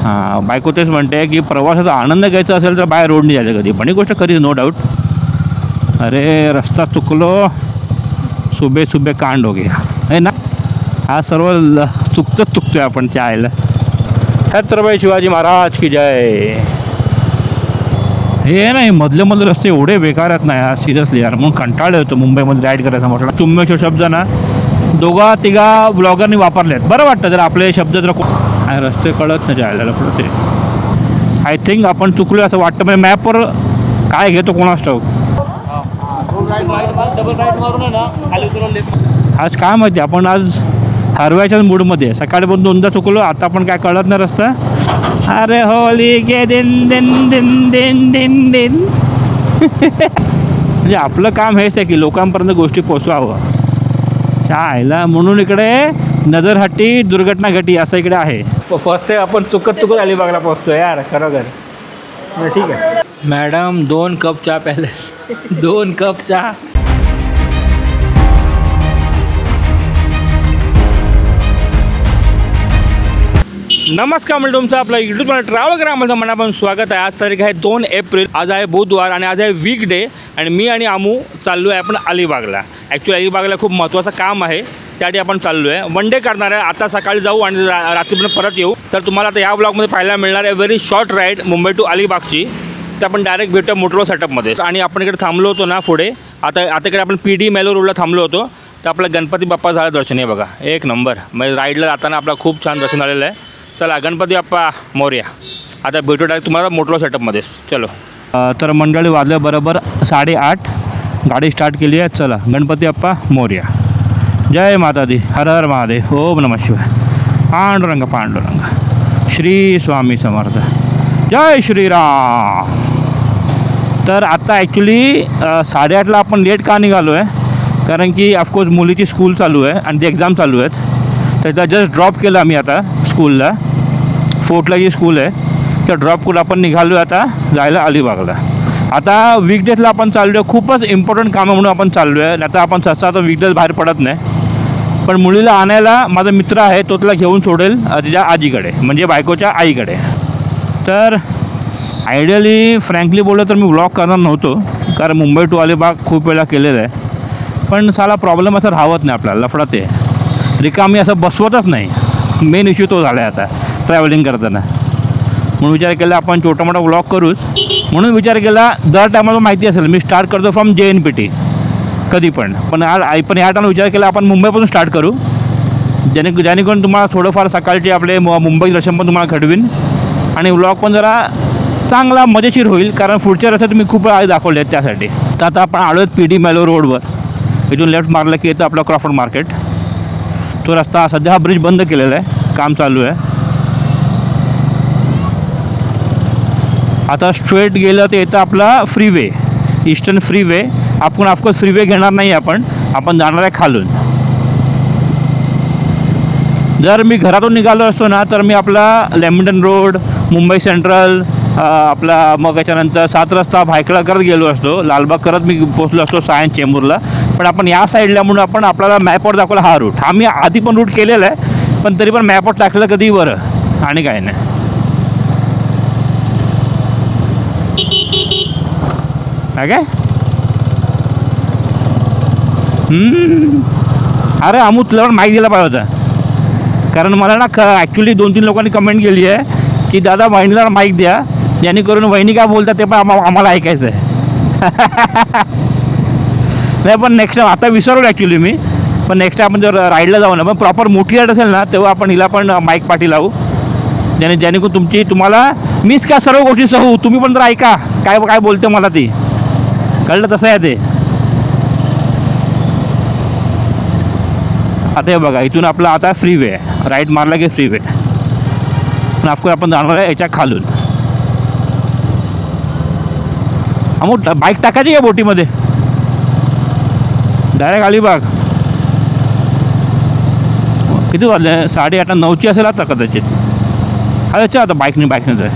हां, बायको तेच म्हणते की प्रवासाचा आनंद घ्यायचा असेल तर बाय रोडने जायचं कधी, पण ही गोष्ट खरीच, नो डाऊट. अरे रस्ता चुकलो, सुबे सुबे कांड हो गया है ना. हा सर्व चुकतोय आपण चायला. छत्रपती शिवाजी महाराज की जय. हे नाही मधले रस्ते एवढे बेकार आहेत ना यार, सिरियसली यार. म्हणून कंटाळलं होतं मुंबईमध्ये राईड करायचा म्हटलं. चुम्मेचे शब्द ना 2-3 ब्लॉगरनी वापरले आहेत. बरं वाटतं जर आपले शब्द जर रस्ते कळत नाही जायला पुढे ते. आय थिंक आपण चुकलो असं वाटतं. म्हणजे मॅपवर काय घेतो कोणास ठाऊक. आज काय माहिती, आपण आज हरवायच्याच मूडमध्ये. सकाळी पण 2दा चुकलो, आता पण काय कळत नाही रस्ता. अरे होली गे दिन दिन दिन दिन दिन दिन. म्हणजे आपलं काम हेच आहे की लोकांपर्यंत गोष्टी पोचवावं चायला. म्हणून इकडे नजरहट्टी दुर्घटना घटी असं इकडे आहे. फर्स्ट टाइम आपण चुकत अलिबागला पोचतो यार खरोखर. ठीक आहे मॅडम, 2 कप चहा प्याले. 2 कप चहा. नमस्कार म्हणजे तुमचं आपलं यूट्यूब चॅनल ट्रॅव्हल करा माझं मनापासून स्वागत आहे. आज तारीख आहे 2 एप्रिल. आज आहे बुधवार आणि आज आहे वीकडे. आणि मी आणि आमू चाललो आहे आपण अलिबागला. ॲक्च्युली अलिबागला खूप महत्त्वाचं काम आहे, त्यासाठी आपण चाललो आहे. वन डे करणार आहे. आता सकाळी जाऊ आणि रात्रीपर्यंत परत येऊ. तर तुम्हाला आता या ब्लॉगमध्ये पाहायला मिळणार आहे very short ride Mumbai to अलिबागची. तर आपण डायरेक्ट भेटूया मोटरो सेटअपमध्ये. आणि आपण इकडे थांबलो होतो ना पुढे, आता इकडे आपण PD मेलो रोडला थांबलो होतो. तर आपलं गणपती बाप्पा झालं दर्शन आहे बघा, एक नंबर. म्हणजे राईडला जाताना आपला खूप छान दर्शन झालेलं आहे. चला गणपती बाप्पा मोरया. आता भेटू डायरेक्ट तुम्हाला मोटरो सेटअपमध्येच. चलो. तर मंडळी वाजले बरोबर 8:30. गाडी स्टार्ट केली आहे. चला गणपती बाप्पा मोरया. जय माता दी. हर हर महादेव. ओम नमः शिवाय. पांडुरंग पांडुरंग. श्री स्वामी समर्थ. जय श्रीराम. तर आता ॲक्च्युली 8:30ला आपण लेट का निघालो आहे, कारण की ऑफकोर्स मुलीची स्कूल चालू आहे आणि ती एक्झाम चालू आहेत. तर त्या जस्ट ड्रॉप केलं आम्ही आता स्कूलला. फोर्टला जी स्कूल आहे त्या ड्रॉप करून आपण निघालो आहे आता जायला अलिबागला. आता वीकडेजला आपण चाललो आहे, खूपच इम्पॉर्टंट काम आहे म्हणून आपण चाललो आहे. आता आपण सहसा आता वीकडेज बाहेर पडत नाही. पण मुलीला आणायला माझा मित्र आहे, तो तिला घेऊन सोडेल तिच्या आजीकडे, म्हणजे बायकोच्या आईकडे. तर आयडियली फ्रँकली बोललं तर मी व्लॉग करणार नव्हतो, कारण मुंबई टू अलिबाग खूप वेळा केलेलं आहे. पण साला प्रॉब्लेम असं राहत नाही आपल्याला, लफडा ते रिकामी असं बसवतच नाही. मेन इश्यू तो झाला आहे आता ट्रॅव्हलिंग करताना. म्हणून विचार केला आपण छोटा मोठा व्लॉग करूच. म्हणून विचार केला दर टायमाला माहिती असेल मी स्टार्ट करतो फ्रॉम JNPT कधी पण या टायमाला विचार केला आपण मुंबईपासून स्टार्ट करू, जेणेकरून तुम्हाला थोडंफार सकाळचे आपले मुंबई दर्शन पण तुम्हाला घडवीन आणि व्लॉग पण जरा चांगला मजेशीर होईल, कारण पुढच्या रस्ते तुम्ही खूप आधी दाखवले आहेत त्यासाठी. तर आता आपण आलो आहेत PD मेलो रोडवर. इथून लेफ्ट मारलं की येतं आपलं क्रॉफर्ड मार्केट. तो रस्ता सध्या हा ब्रिज बंद केलेला आहे, काम चालू आहे. आता स्ट्रेट गेलं तर येतं आपला फ्रीवे, ईस्टर्न फ्रीवे. आपण ऑफकोर्स फ्रीवे घेणार नाही, आपण जाणार आहे खालून. जर मी घरातून निघालो असतो ना तर मी आपला लेमिंटन रोड, मुंबई सेंट्रल, आपला मग याच्यानंतर 7 रस्ता भायखळा करत गेलो असतो, लालबाग करत मी पोचलो असतो सायन्स चेंबूरला. पण आपण या साईडला म्हणून आपण आपल्याला मॅपवर दाखवला हा रूट. हा मी आधी पण रूट केलेला आहे, पण तरी पण मॅपवर टाकलं कधी बरं आणि काय नाही. काय अरे अमू तुला पण माहिती दिला पाहिजे होता, कारण मला ना ॲक्च्युली 2-3 लोकांनी कमेंट केली आहे की दादा वहिनीला माईक द्या, जेणेकरून वहिनी काय बोलतात ते पण आम्हाला ऐकायचं आहे. नाही पण नेक्स्ट टाईम, आता विसरलो ॲक्च्युली मी, पण नेक्स्ट टाईम आपण जर राईडला जाऊ ना, पण प्रॉपर मोठी राईड असेल ना तेव्हा आपण हिला पण माईक पाठी लावू, जेणेकरून तुम्हाला मीच काय सर्व गोष्टी सहू, तुम्ही पण जर ऐका काय बोलते मला ती, कळलं तसं आहे ते. आता हे बघा इथून आपला आता फ्रीवे आहे, राईट मारला की फ्रीवे. पण ऑफकोर्स आपण जाणार आहे याच्या खालून. अमोल बाईक टाकायची का बोटीमध्ये डायरेक्ट अलिबाग? किती वाजले? 8:30-9ची असेल आता कदाचित. अच्छा आता बाईकने जाय.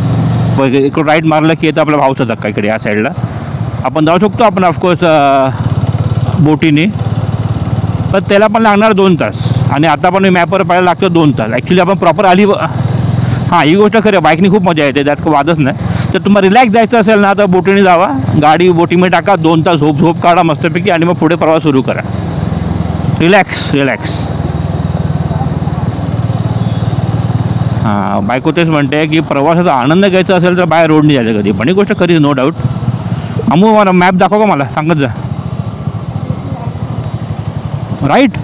इकडं राईट मारलं की येतं आपला भाऊचा धक्का इकडे या साईडला. आपण जाऊ शकतो आपण ऑफकोर्स बोटीने, पण त्याला पण लागणार 2 तास. आणि आता पण मी मॅपवर पाहायला लागतो 2 तास. ॲक्च्युली आपण प्रॉपर हां, ही गोष्ट खरी आहे, बाईकनी खूप मजा येते, त्यात काही वादच नाही. तर तुम्हाला रिलॅक्स जायचं असेल ना तर बोटीने जावा, गाडी बोटीमध्ये टाका, 2 तास झोप काढा मस्तपैकी आणि मग पुढे प्रवास सुरू करा. रिलॅक्स. हां, बायको तेच म्हणते की प्रवासाचा आनंद घ्यायचा असेल तर बाहेर रोडने जायचं कधी, पण ही गोष्ट खरी, नो डाऊट. मला मॅप दाखव का, मला सांगत जा. राईट.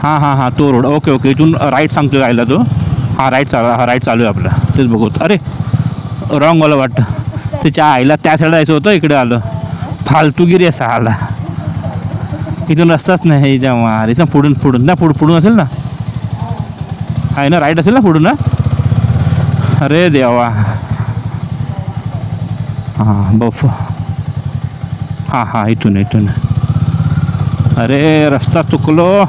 हां, तो रोड. ओके, इथून राईट सांगतो जायला तो. हां, राईट चालू आहे आपला, तेच बघू. अरे रॉंग मला वाटतं, त्याच्या आईला त्या साईडला जायचं होतं, इकडे आलं. फालतूगिरी असा आला, इथून रस्ताच नाही. इथं पुढून असेल ना, आहे ना, राईट असेल ना पुढून ना. अरे देवा. हां बफ. हां, इथून. अरे रस्ता चुकलो,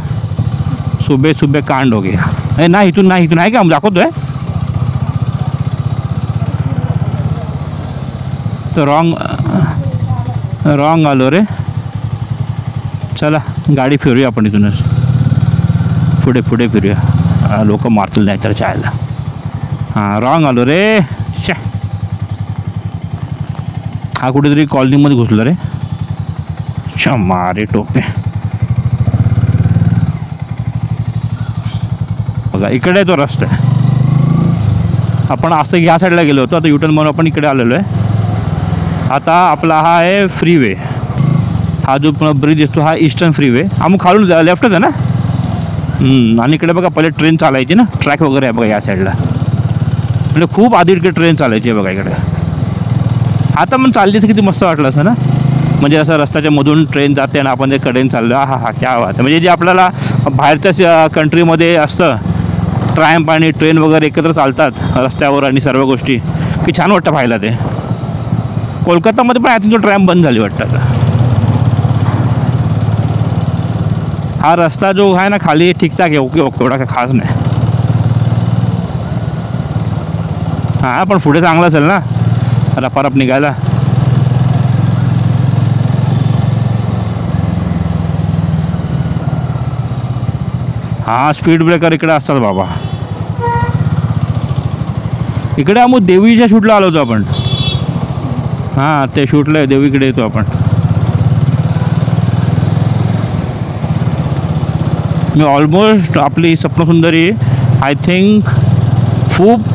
सुबह कांड हो गया. नाही इथून आहे का, दाखवतोय तर रॉंग आलो रे. चला गाडी फिरूया आपण इथूनच, पुढे फिरूया, लोक मारतील नाही तर चायला. हां, रॉंग आलो रे. हा कुठेतरी कॉलनीमध्ये घुसलो रे. मारे टोपे. बघा इकडे तो रस्ता आहे, आपण असं ह्या साईडला गेलो होतो, आता युटर्न म्हणून आपण इकडे आलेलो आहे. आता आपला हा आहे फ्रीवे, हा जो ब्रिज दिसतो हा ईस्टर्न फ्रीवे. मग खालून लेफ्टच आहे ना. आणि इकडे बघा पहिले ट्रेन चालायची ना, ट्रॅक वगैरे आहे बघा या साईडला, म्हणजे खूप आधी इकडे ट्रेन चालायची आहे बघा इकडे. आता मग चालली तर किती मस्त वाटलं असं ना, म्हणजे असं रस्त्याच्या मधून ट्रेन जाते आणि आपण ते कडेने चाललो. हा क्या बात आहे. म्हणजे जे आपल्याला बाहेरच्या कंट्रीमध्ये असतं, ट्रॅम्प आणि ट्रेन वगैरे एकत्र चालतात रस्त्यावर आणि सर्व गोष्टी, की छान वाटतं पाहायला ते. कोलकातामध्ये पण आय थिंक तो ट्रॅम्प बंद झाली वाटतं आता. हा रस्ता जो आहे ना खाली ठीकठाक आहे, ओके एवढा काय खास नाही. हां, पण पुढे चांगलं असेल ना रपारप निघायला. हां, स्पीड ब्रेकर इकडे असतात बाबा. इकडे आम्ही देवीच्या शूटला आलो होतो आपण. हां, ते शूटला देवीकडे येतो आपण. मी ऑलमोस्ट आपली स्वप्नसुंदरी आय थिंक खूप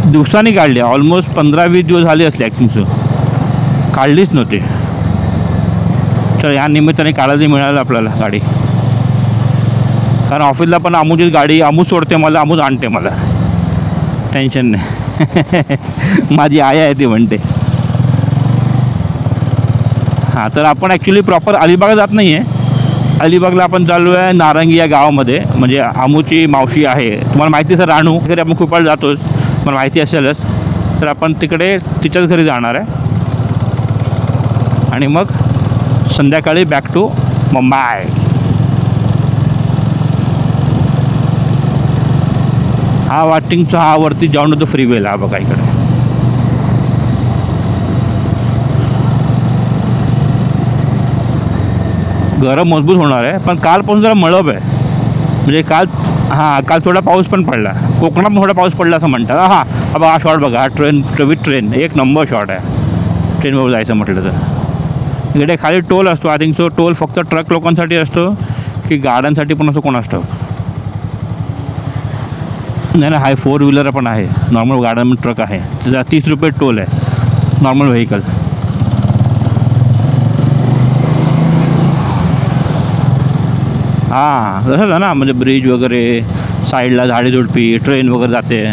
दिवसांनी काढली, ऑलमोस्ट 15-20 दिवस झाले असले आय थिंक. काढलीच नव्हती, तर या निमित्ताने काढायला मिळालं आपल्याला गाडी. कारण ऑफिसला पण आमूचीच गाडी, आमू सोडते मला, आमूच आणते मला, टेन्शन नाही. माझी आई आहे ती म्हणते. हां, तर आपण ॲक्च्युली प्रॉपर अलिबाग जात नाही आहे. अलिबागला आपण चाललो आहे नारंगी या गावामध्ये, म्हणजे आमूची मावशी आहे. तुम्हाला माहिती आहे सर, राणू वगैरे आपण खूप वेळ जातोच, मला माहिती असेलच. तर आपण तिकडे तिच्याच घरी जाणार आहे आणि मग संध्याकाळी बॅक टू मुंबई. हा वाटिंगचा हा वरती जाऊन होतो फ्रीवेला बघा इकडे. गरम मजबूत होणार आहे, पण कालपासून जरा मळब आहे. म्हणजे काल थोडा पाऊस पण पडला, कोकणात थोडा पाऊस पडला असं म्हणतात. हा शॉट बघा, हा ट्रेन एक नंबर शॉट आहे. ट्रेनवर जायचं म्हटलं तर इकडे खाली टोल असतो आय थिंक. सो टोल फक्त ट्रक लोकांसाठी असतो की गाड्यांसाठी पण असतो कोण असतो. नाही, हाय 4 व्हीलर पण आहे, नॉर्मल गाड्यांमध्ये ट्रक आहे. त्याचा 30 रुपये टोल आहे नॉर्मल व्हेकल. हां, तसंच आहे ना, म्हणजे ब्रिज वगैरे साईडला झाडी झुडपी, ट्रेन वगैरे जाते.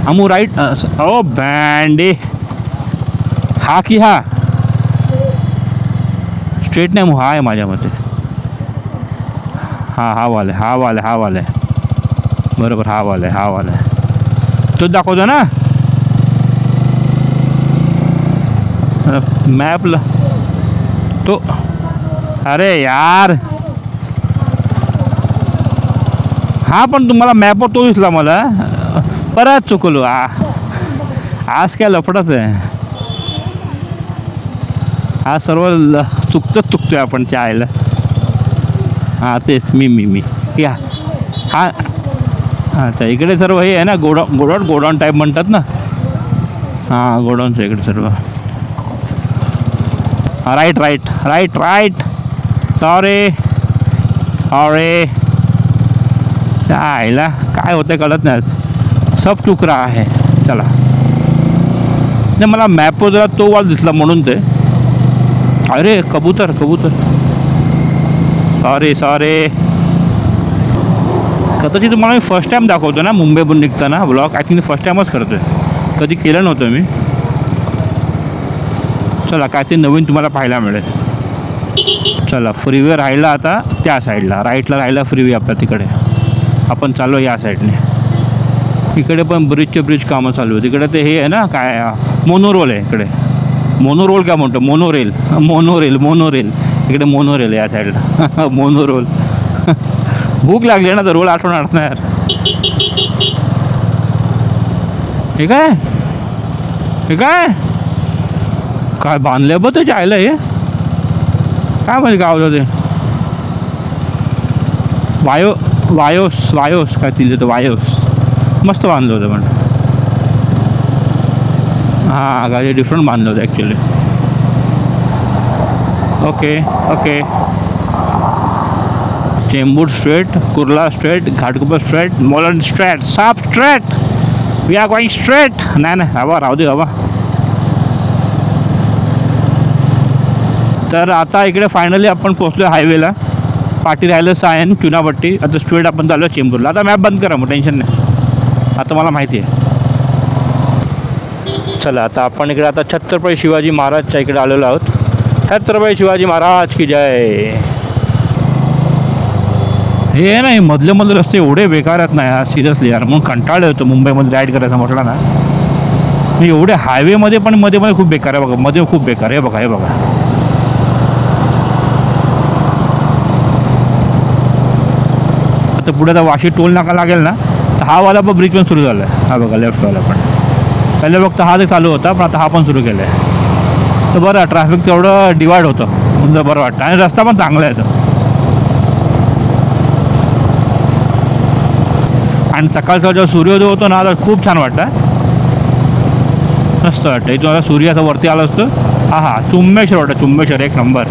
आमू राईट. ओ बँडे, हा की हा स्ट्रेट नाही, हा आहे माझ्या मते. हा वाले बरोबर, हा वाले तोच दाखवतो ना मॅपला तो. अरे यार, हा पण तुम्हाला मॅपवर तो दिसला, मला परत चुकलो. आज काय लफडच आहे, आज सर्व चुकतोय आपण चायला. हां तेच मी या हां अच्छा इकडे सर्व हे आहे ना गोडाऊन टाईप म्हणतात ना. हां गोडाऊनचं इकडे सर्व. Right right right right sorry आईला काय होतं कळत नाही. सब चुक रहा है. चला नाही मला मॅपवर जरा तो वाल दिसला म्हणून ते. अरे कबूतर सॉरी कदाचित तुम्हाला मी फर्स्ट टाईम दाखवतो ना मुंबईहून निघताना ब्लॉग. आय थिंक फर्स्ट टाईमच करतो आहे, कधी केलं नव्हतं मी. चला काय ते नवीन तुम्हाला पाहायला मिळेल. चला फ्रीवे राहिला आता त्या साईडला, राईटला राहिला फ्रीवे आपल्या तिकडे. आपण चाललो या साईडने. इकडे पण ब्रिज कामं चालू आहे. तिकडे ते हे आहे ना काय मोनोरोल आहे इकडे. मोनोरोल काय म्हणतो मोनोरेल इकडे मोनोरेल या साईडला. मोनोरोल. भूक लागली ना तर रोल आठवण नाही यार. हे काय बांधले बघ ते जायला. हे काय म्हणजे गावलं ते वायोस काय तिथे तर वायोस मस्त बांधलं होतं पण. हां गाडी डिफरंट बांधलं होतं actually. Okay Chembur straight, Kurla straight, Ghatkopar straight, मोलन स्ट्रेट, साप straight. We are going straight. नाही हवा राहू दे हवा. तर आता इकडे फायनली आपण पोचलो हायवेला. पाठी राहिलं सायन चुनाभट्टी. आता स्ट्रेट आपण चाललो चेंबूरला. आता मॅप बंद करा मग टेन्शन नाही, आता मला माहिती आहे. चला आता आपण इकडे आता छत्रपती शिवाजी महाराजच्या इकडे आलेलो आहोत. छत्रपती शिवाजी महाराज की जय. हे नाही मधले रस्ते एवढे बेकार आहेत ना यार, सिरियसली यार. म्हणून कंटाळले होतो मुंबईमध्ये राईड करायचं म्हटलं ना. एवढे हायवेमध्ये पण मध्ये खूप बेकार आहे बघा. मध्ये खूप बेकार आहे. हे बघा आता पुढे आता वाशी टोल नाका लागेल ना, तर हा वाला पण ब्रिज पण सुरू झाला आहे. हा बघा लेफ्टवाला पण. पहिले फक्त हा ते चालू होता पण आता हा पण सुरू केला आहे. तर बरं ट्रॅफिक तेवढं डिवाइड होतं म्हणजे बरं वाटतं. आणि रस्ता पण चांगला आहे तो. आणि सकाळचा जेव्हा सूर्योदय होतो ना तर खूप छान वाटतं. मस्त वाटतं. इथून आता सूर्य असं वरती आला असतो. हा चुम्मेश्वर वाटतं. चुम्मेश्वर एक नंबर.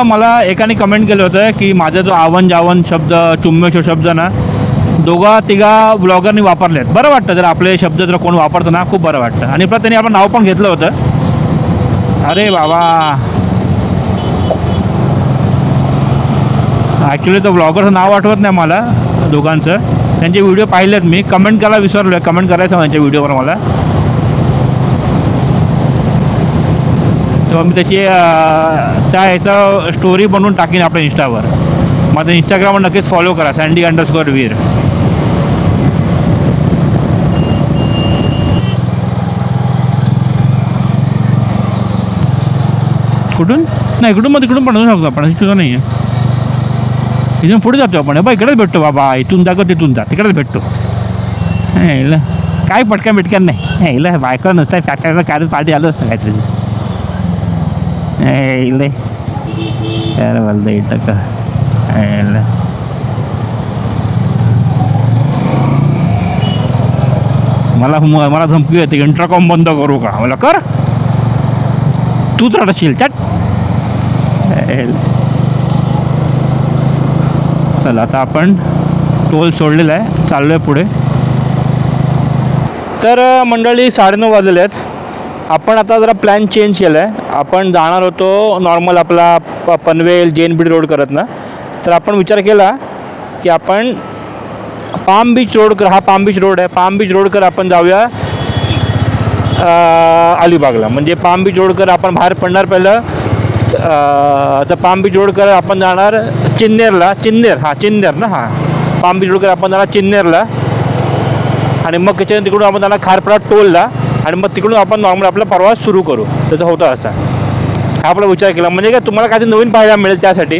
मला एकाने कमेंट केलं होतं की माझा जो आवन जावन शब्द चुम्मेश्वर शब्द ना दोघा तिघा ब्लॉगरनी वापरले आहेत. बरं वाटतं जर आपले शब्द जर कोण वापरतं ना खूप बरं वाटतं. आणि परत त्यांनी आपलं नाव पण घेतलं होतं. अरे बाबा ॲक्च्युली तो ब्लॉगरचं नाव आठवत नाही मला दोघांचं. त्यांचे व्हिडिओ पाहिलेत मी. कमेंट करायला विसरलो आहे. कमेंट करायचं त्यांच्या व्हिडिओवर मला. तेव्हा मी त्याची त्या ह्याचा स्टोरी बनवून टाकीन आपल्या इंस्टावर. माझं इंस्टाग्रामवर नक्कीच फॉलो करा sandy_वीर. कुठून नाही इकडून पण शकतो आपण. सुद्धा नाही आहे. इथून पुढे जातो आपण. बा इकडेच भेटतो बाबा. इथून जा तिथून जा तिकडेच भेटतो. हिला काय पटक्यान नाही. हिला बायका नसतं फॅक्टरीला काय पार्टी आलं असतं काहीतरी. हिला काय बोलतं इथं का मला धमकी येते. इंटरकॉम बंद करू का. मला कर तूच रडशील चट. चला आता आपण टोल सोडलेला आहे. चाललो आहे पुढे. तर मंडळी 9:30 वाजलेले आहेत. आपण आता जरा प्लॅन चेंज केला आहे. आपण जाणार होतो नॉर्मल आपला पनवेल JNPT रोड करत ना. तर आपण विचार केला की आपण पाम बीच रोड कर. हा पाम बीच रोड आहे. पाम बीच रोड कर आपण जाऊया अलिबागला. म्हणजे पाम बीच रोड कर आपण बाहेर पडणार पहिलं. तर पाम बीच रोड कर आपण जाणार चिन्नेरला. चिन्नेर ना. पाम बीच रोड कर आपण जाणार चिन्नेरला. आणि मग त्याच्यानंतर तिकडून आपण जाणार खारपाडा टोलला. आणि मग तिकडून आपण नॉर्मल आपला प्रवास सुरू करू. त्याचा होता असा हा आपला विचार केला. म्हणजे काय तुम्हाला काहीतरी नवीन पाहायला मिळेल त्यासाठी.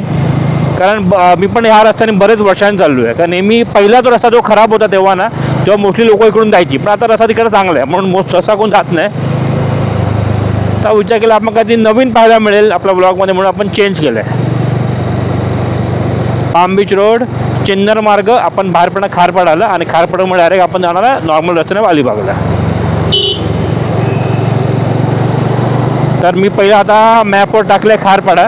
कारण मी पण ह्या रस्त्याने बरेच वर्षांनी चाललो आहे. कारण नेहमी पहिला तो रस्ता जो खराब होता तेव्हा ना तेव्हा मोस्टली लोक इकडून जायची. पण आता रस्ता तिकडे चांगला आहे म्हणून सहसा कोण जात नाही. आता विचार केला आपण काहीतरी नवीन पाहायला मिळेल आपल्या ब्लॉगमध्ये, म्हणून आपण चेंज केलं आहे. पाम बीच रोड, चिन्नर मार्ग, आपण बाहेर पडणार खारपाडाला आणि खारपाडामुळे डायरेक्ट आपण जाणार आहे नॉर्मल रस्त्याने अलिबागला. तर मी पहिला आता मॅपवर टाकलं खारपाडा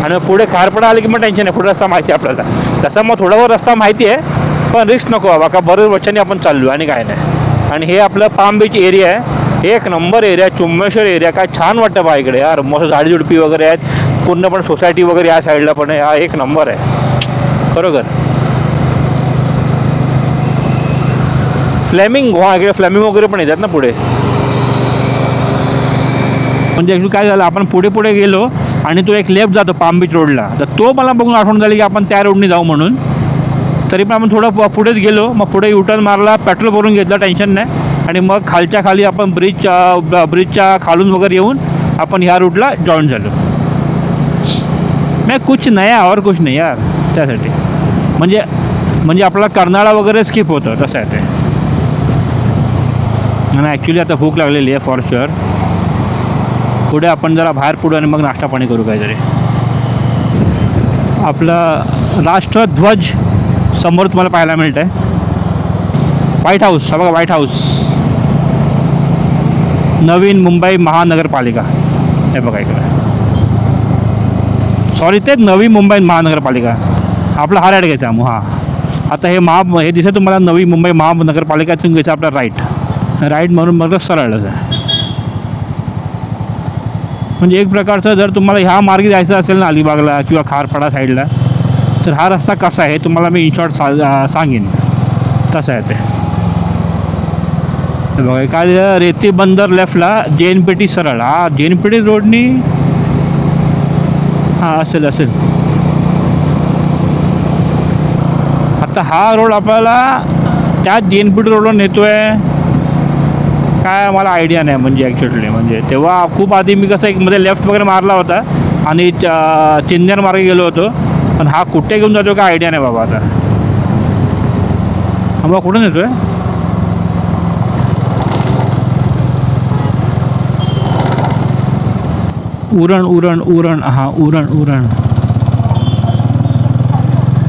आणि पुढे खारपाडा आले की मग टेन्शन आहे, पुढे रस्ता माहिती आहे आपल्याला. तसा मग थोडाफार रस्ता माहिती आहे पण रिस्क नको बाबा, का बरेच वर्षांनी आपण चाललो आणि काय नाही. आणि हे आपलं पाम बीच एरिया आहे, एक नंबर एरिया, चुम्मेश्वर एरिया. काय छान वाटतं बा इकडे यार, मस्त झाडी झुडपी वगैरे आहेत, पूर्ण पण सोसायटी वगैरे या साईडला पण आहे. हा एक नंबर आहे खरोखर. फ्लेमिंग इकडे फ्लेमिंग वगैरे पण येतात ना पुढे. म्हणजे ॲक्च्युली काय झालं, आपण पुढे पुढे गेलो आणि तो एक लेफ्ट जातो पाम बीच रोडला, तर तो मला बघून आठवण झाली की आपण त्या रोडने जाऊ म्हणून. तरी पण आपण थोडं पुढेच गेलो, मग पुढे युटर्न मारला, पेट्रोल भरून घेतलं, टेन्शन नाही. आणि मग खालच्या खाली आपण ब्रिजच्या खालून वगैरे येऊन आपण ह्या रूटला जॉईन झालो. नाही कुछ नया और कुछ नाही यार, त्यासाठी म्हणजे आपला कर्नाळा वगैरे स्किप होतं तसं आहे ते. आणि ॲक्च्युली आता भूक लागलेली आहे फॉर शुअर. पुढे आपण जरा बाहेर पडू आणि मग नाश्ता पाणी करू काहीतरी. आपला राष्ट्रध्वज समोर तुम्हाला पाहायला मिळत आहे, व्हाईट हाऊस. हा बघा व्हाईट हाऊस, नवीन मुंबई महानगरपालिका. हे बघा इकडे, सॉरी ते नवी मुंबई महानगरपालिका. आपला हा राईट घ्यायचा मग. हां आता हे दिसतं तुम्हाला नवी मुंबई महानगरपालिकेतून घ्यायचं आपला राईट म्हणून मग सरळच आहे. म्हणजे एक प्रकारचं जर तुम्हाला ह्या मार्गे जायचं असेल ना अलिबागला किंवा खारपाडा साईडला, तर हा रस्ता कसा आहे तुम्हाला मी इन शॉर्ट सांगेन. तसं आहे ते बघा. काय रेती बंदर लेफ्टला, JNPT सरळ. हा JNPT रोडनी हां असेल. आता हा रोड आपल्याला त्याच JNPT रोडवर नेतो आहे काय मला आयडिया नाही. म्हणजे ॲक्च्युअली म्हणजे तेव्हा खूप आधी मी कसं एक मध्ये लेफ्ट वगैरे मारला होता आणि चिन्नर मार्गे गेलो होतो, पण हा कुठे घेऊन जातो काय आयडिया नाही बाबा. आता हा मग कुठून येतो आहे, उरण. हां उरण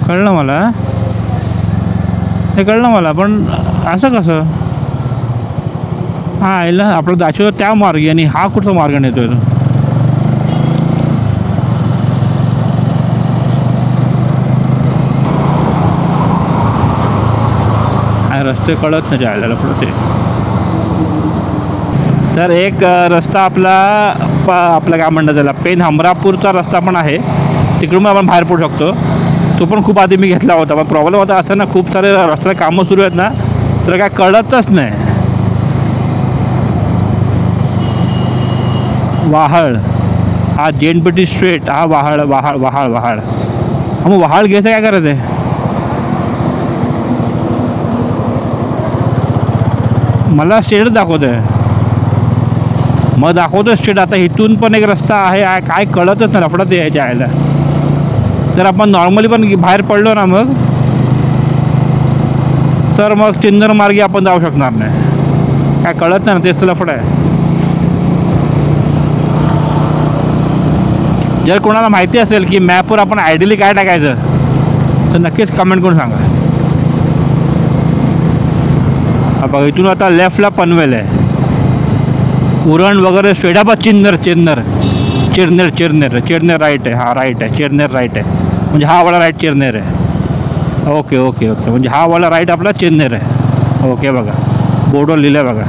कळलं मला, हे कळलं मला, पण असं कसं. हां याला आपलं दाखवतो त्या मार्गे आणि हा कुठचा मार्ग नेतो आहे तो. रस्ते कळत नाही जायला पुढे ते. तर एक रस्ता आपला काय म्हणतात त्याला, पेन हमरापूरचा रस्ता पण आहे, तिकडून आपण बाहेर पडू शकतो. तो पण खूप आधी मी घेतला होता, पण प्रॉब्लेम होता असं ना, खूप सारे रस्त्याला कामं सुरू आहेत ना, तर काय कळतच नाही. वाहाळ हा JNPT स्ट्रेट, हा वाहाळ. हा मग वाहाळ घ्यायचं काय करायचं आहे, मला स्टेटच दाखवत आहे. मग दाखवतो स्टेट. आता इथून पण एक रस्ता आहे, काय कळतच नाही, लफडत यायच्या यायला. जर आपण नॉर्मली पण बाहेर पडलो ना मग, तर मग चिन्नर मार्गे आपण जाऊ शकणार नाही, काय कळत नाही ना, तेच तर लफडं आहे. जर कोणाला माहिती असेल की मॅपवर आपण आयडियली काय टाकायचं, तर नक्कीच कमेंट करून सांगा. बघा इथून आता लेफ्टला पनवेल आहे, उरण वगैरे स्वेडाबा चिन्नर राईट आहे. हा राईट आहे, चिरनेर राईट आहे, म्हणजे हा वाला राईट चिरनेर आहे. ओके म्हणजे हा वाला राईट आपला चिरनेर आहे. ओके बघा बोर्डवर लिहिलं आहे बघा.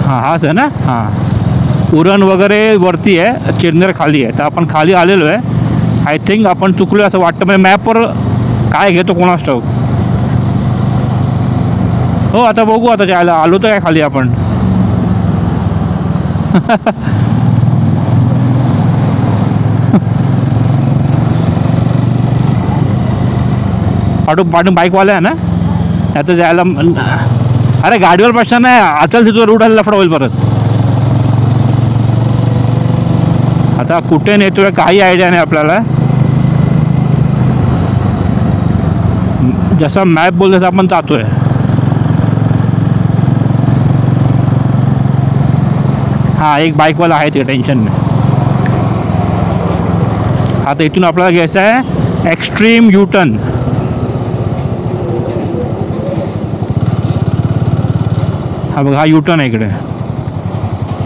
हां हाच आहे ना. हां उरण वगैरे वरती आहे, चिरनेर खाली आहे. तर आपण खाली आलेलो आहे. आय थिंक आपण चुकलो असं वाटतं, म्हणजे मॅपवर काय घेतो कोणास ठाऊक. हो आता बघू, आता जायला आलो तर काय खाली आपण. पाठून बाईकवाले आहे ना, आता जायला. अरे गाडीवर प्रश्न नाही, अचल तिथं रूट आला लफडा होईल परत. आता कुठे नेतोय काही आयडिया नाही आपल्याला. जसा मॅप बोल तसं आपण जातोय. हां एक बाईकवाला आहे ते टेन्शन नाही. आता इथून आपल्याला घ्यायचं आहे एक्स्ट्रीम यूटर्न. हा बघा हा यूटर्न आहे इकडे.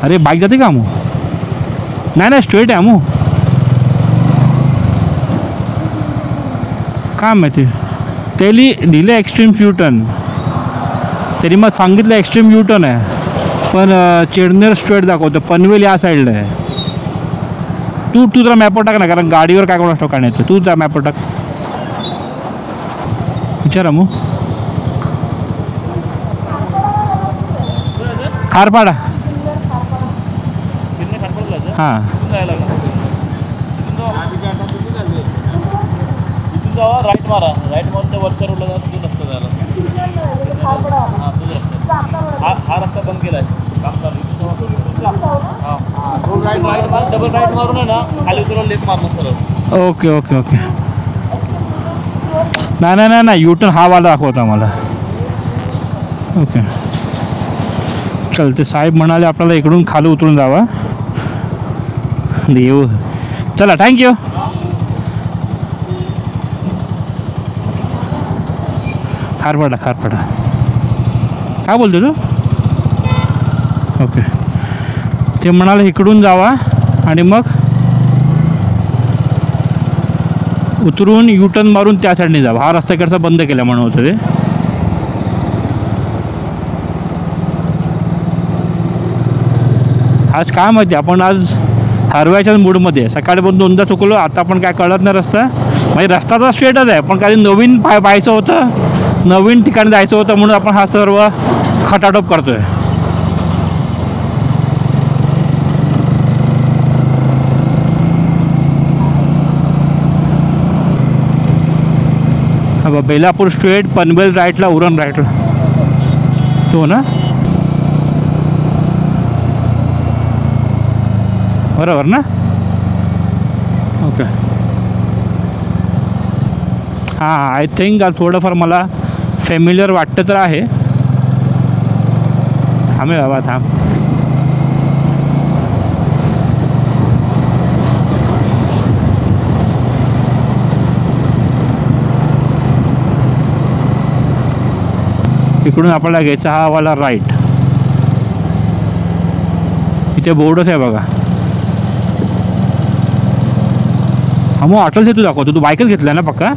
अरे बाईक जाते का अमू? नाही नाही स्ट्रेट आहे अमू. काय माहिती त्याली दिलं एक्स्ट्रीम यूटर्न, तरी मग सांगितलं एक्स्ट्रीम यूटर्न आहे पण चेडनेर स्ट्रेट दाखवतं. पनवेल या साईडला आहे. तू जरा मॅपवर टाक ना, कारण गाडीवर काय कोणास ठाऊक नाही. तू जा मॅपवर टाक. विचारा मग खारपाडा. हां राईट मारा, राईट मारून त्या वरच्या रोडला जायचं. तू रस्ता जायला हां तुझं रस्ता. हा रस्ता बंद केला आहे, काम चालू. हां डबल राईट मारून आहे ना खाली उतरवून लेफ्ट मारणं सरळ. Okay okay okay. नाही नाही नाही नाही यूटर्न हा वाला दाखवता मला. ओके चल ते साहेब म्हणाले आपल्याला इकडून खाली उतरून जावा. येऊ चला थँक्यू. खारपाडा खारपाडा काय बोलतो तू? ओके ते म्हणाले इकडून जावा आणि मग उतरून यूटर्न मारून त्या साईडने जावा. हा रस्ता इकडचा बंद केला म्हणून होतं ते. आज काय माहिती आपण आज हरवायच्याच मूडमध्ये. सकाळी पण दोनदा चुकलो, आता पण काय कळत नाही रस्ता. म्हणजे रस्ता तर स्ट्रेटच आहे पण काही नवीन पाहायचं होतं, नवीन ठिकाणी जायचं होतं म्हणून आपण हा सर्व खटाटोप करतोय. हा बेलापूर स्ट्रेट, पनवेल राईटला, उरण राईटला तो ना. बरोबर ना. ओके हां आय थिंक थोडंफार मला फॅमिलियर वाटतं तर आहे. थांबे बाबा थांब. इकडून आपल्याला घ्यायचा हा वाला राईट. इथे बोर्डच आहे बघा. हा मग अटल सेतू दाखवतो. तू बाईकच घेतला ना पक्का?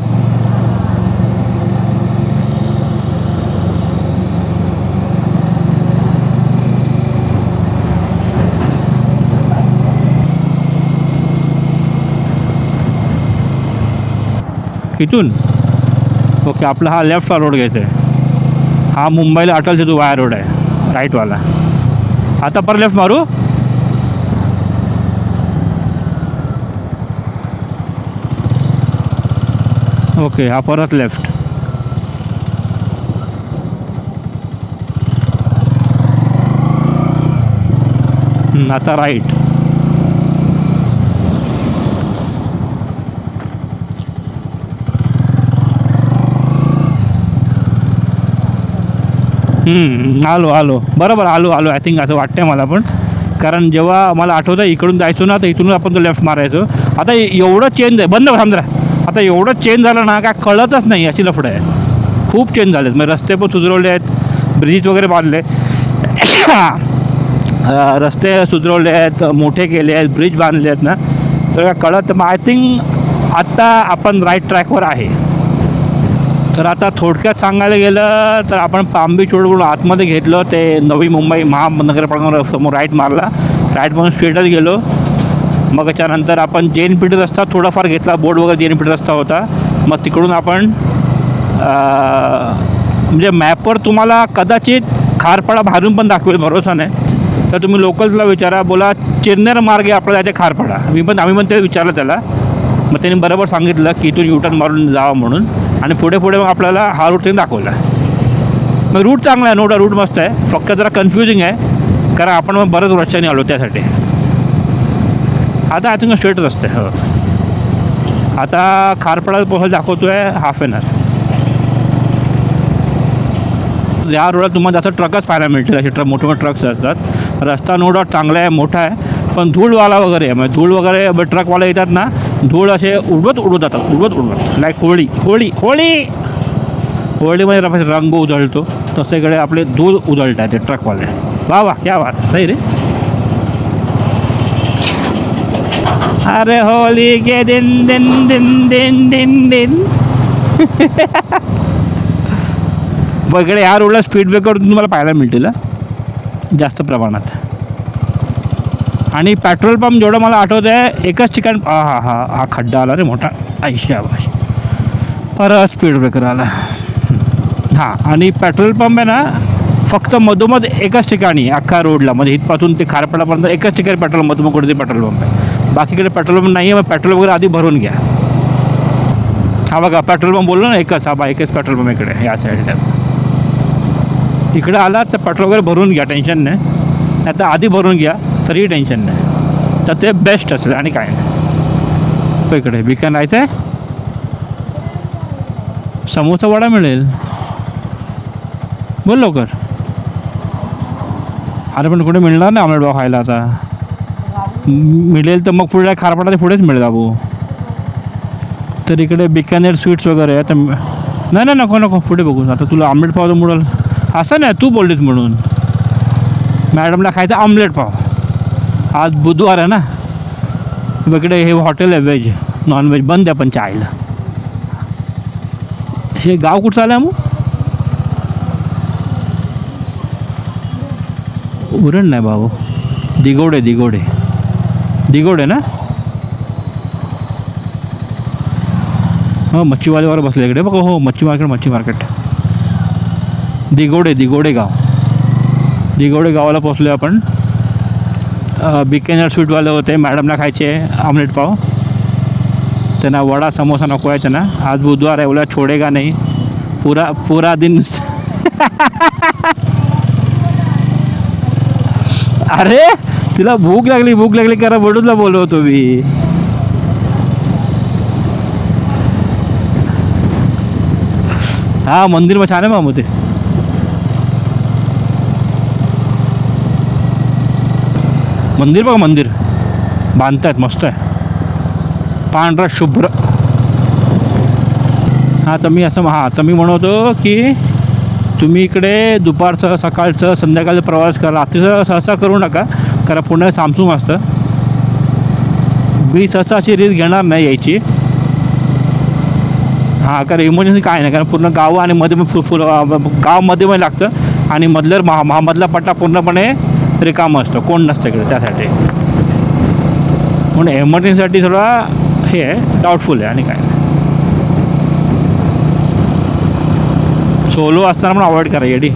इथून ओके आपला हा लेफ्टचा रोड घ्यायचा आहे. हा मुंबईला अटल सेतू वाया रोड आहे राईटवाला. आता पर लेफ्ट मारू. ओके हा परत लेफ्ट. आता राईट. आलो बरोबर आलो आय थिंक असं वाटतंय मला पण. कारण जेव्हा मला आठवतं इकडून जायचो ना तर इथून आपण तो लेफ्ट मारायचो. आता एवढं चेंज आहे. बंद थांबरा. आता एवढं चेंज झालं ना काय कळतच नाही. याची लफडं आहे. खूप चेंज झालेत. म्हणजे रस्ते पण सुधारवले आहेत, ब्रिज वगैरे बांधले, रस्ते सुधारवले आहेत, मोठे केले आहेत, ब्रिज बांधले आहेत ना. तर काय कळत. मग आय थिंक आत्ता आपण राईट ट्रॅकवर आहे. तर आता थोडक्यात सांगायला गेलं तर आपण पाम बीच रोडवरून आतमध्ये घेतलं ते नवी मुंबई महानगरपालिका समोर राईट मारला. राईट म्हणून स्ट्रेटच गेलो. मग त्याच्यानंतर आपण जैन पीठ रस्ता थोडाफार घेतला. बोर्ड वगैरे जैन पीठ रस्ता होता. मग तिकडून आपण म्हणजे मॅपवर तुम्हाला कदाचित खारपाडा बाहेरून पण दाखवेल, भरोसा नाही. तर तुम्ही लोकल्सला विचारा, बोला चेन्नर मार्गे आपल्याला जायचे खारपाडा. आम्ही पण ते विचारलं त्याला. मग त्यांनी बरोबर सांगितलं की इथून युटर्न मारून जावं म्हणून. आणि पुढे मग आपल्याला हा रूट त्यांनी दाखवला. मग रूट चांगला आहे, नोटा रूट मस्त आहे. फक्त जरा कन्फ्युजिंग आहे कारण आपण मग बरंच वर्षांनी आलो त्यासाठी. आता आय थिंक स्ट्रेट रस्ते. हो आता खारपाडा पोहोचायला दाखवतो आहे हाफ एन आवर. ह्या रोडला तुम्हाला जास्त ट्रकच पाहायला मिळतील, असे मोठे मोठे ट्रक्स असतात. रस्ता नो डाऊट चांगला आहे, मोठा आहे, पण धूळवाला वगैरे आहे. म्हणजे धूळ वगैरे ट्रकवाले येतात ना, धूळ असे उडवत जातात, उडवत लाईक होळीमध्ये रंग उधळतो तसं इकडे आपले धूळ उधळत आहे ते ट्रकवाले. वा वा, क्या बात, सही रे. अरे होली के दिन दिन दिन दिन दिन दिन. बघ इकडे ह्या रोडला स्पीड ब्रेकर तुम्हाला पाहायला मिळतील जास्त प्रमाणात. आणि पेट्रोल पंप जेवढं मला आठवत आहे एकच ठिकाण. हा खड्डा आला रे मोठा, आयुष्याबाश, परत स्पीड ब्रेकर आला. हां, आणि पेट्रोल पंप आहे ना फक्त मधोमध एकच ठिकाणी अख्खा रोडला, म्हणजे इथपासून ते खारपाडापर्यंत एकच ठिकाणी पेट्रोल मधोमध कुठे पेट्रोल पंप आहे. बाकीकडे पेट्रोल पंप नाही आहे. मग पेट्रोल वगैरे आधी भरून घ्या. हा बघा पेट्रोल पंप बोललो ना, एकच. हा बा एकच पेट्रोल पंप इकडे या साईडला. इकडे आला तर पेट्रोल वगैरे भरून घ्या, टेन्शन नाही. नाही तर आधी भरून घ्या तरीही टेन्शन नाही, तर ते बेस्ट असेल. आणि काय नाही. इकडे बिकन राहायचं आहे, समोसा वडा मिळेल. बोल लवकर. अरे पण कुठे मिळणार नाही आमलेट पाव खायला आता. मिळेल तर मग पुढे खारपाडा पुढेच मिळेल बाबू. तर इकडे बिकानेर स्वीट्स वगैरे आहे. तर नाही नको पुढे बघू. आता तुला आमलेट पाव तर मिळेल असं नाही, तू बोललीस म्हणून. मॅडमला खायचं आमलेट पाव. आज बुधवार आहे ना. इकडे हे हॉटेल आहे व्हेज नॉनव्हेज बंद आहे पण चायला. हे गाव कुठं चाललं आहे मग? उरण नाही बाबू, दिगोडे ना. हो मच्छीवाल्यावर बसले इकडे बघा. हो मच्छी मार्केट दिगोडे गावाला पोचलो आपण. बिकेनर स्वीटवाले होते, मॅडमला खायचे आमलेट पाव. त्यांना वडा समोसा नको आहे त्यांना. आज बुधवार आहे, बोला छोडेगा नाही पूरा दिन. अरे तिला भूक लागली करा बडूला बोलवतो मी. हा मंदिर मग छान आहे मामू. ते मंदिर बघा, मंदिर बांधतायत, मस्त आहे, पांढरा शुभ्र. हां तर मी म्हणतो की तुम्ही इकडे दुपारचं सकाळचं संध्याकाळचं प्रवास करा, रात्रीचं सहसा करू नका, कारण पुण्यात सामसूम असतं. मी सहसा अशी रिस्क घेणार नाही यायची. हां कारण इमर्जन्सी काय नाही, कारण पूर्ण गाव आणि मध्ये गावामध्ये लागतं आणि मधला पट्टा पूर्णपणे रिकामं असतं, कोण नसतं इकडे. त्यासाठी म्हणून एमर्जन्सीसाठी थोडा हे आहे, डाऊटफुल आहे. आणि काय सोलो असताना पण अवॉइड करा येडी,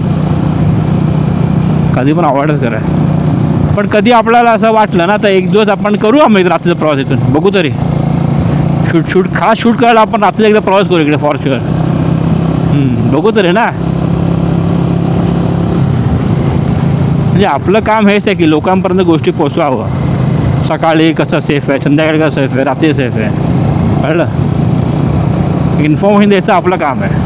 कधी पण अवॉइडच करा. पण कधी आपल्याला असं वाटलं ना तर एक दिवस आपण करू आम्ही रात्रीचा प्रवास इथून, बघू तरी. शूट करायला आपण रात्री एकदा प्रवास करू इकडे फॉर शुअर. बघू तरी ना. म्हणजे आपलं काम हेच आहे की लोकांपर्यंत गोष्टी पोचवावं. सकाळी कसं सेफ आहे, संध्याकाळी कसं सेफ आहे, रात्री सेफ आहे, कळलं. इन्फॉर्मेशन द्यायचं आपलं काम आहे.